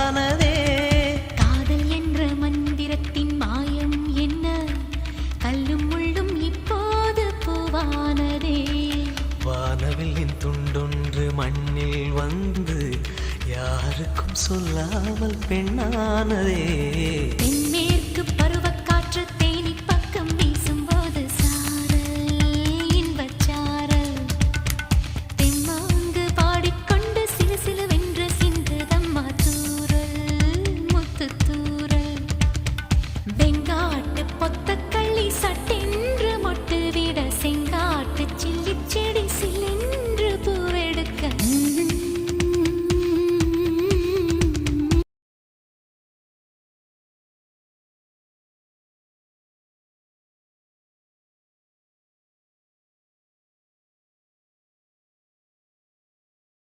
உண்டானதே. காதல் என்ற மந்திரத்தின் மாயம் என்ன, கல்லும் முள்ளும் இப்போது பூவானதே. வானவில்லின் துண்டொன்று மண்ணில் வந்து யாருக்கும் சொல்லாமல் பெண்ணானதே. தென்மேற்கு பருவக்காற்று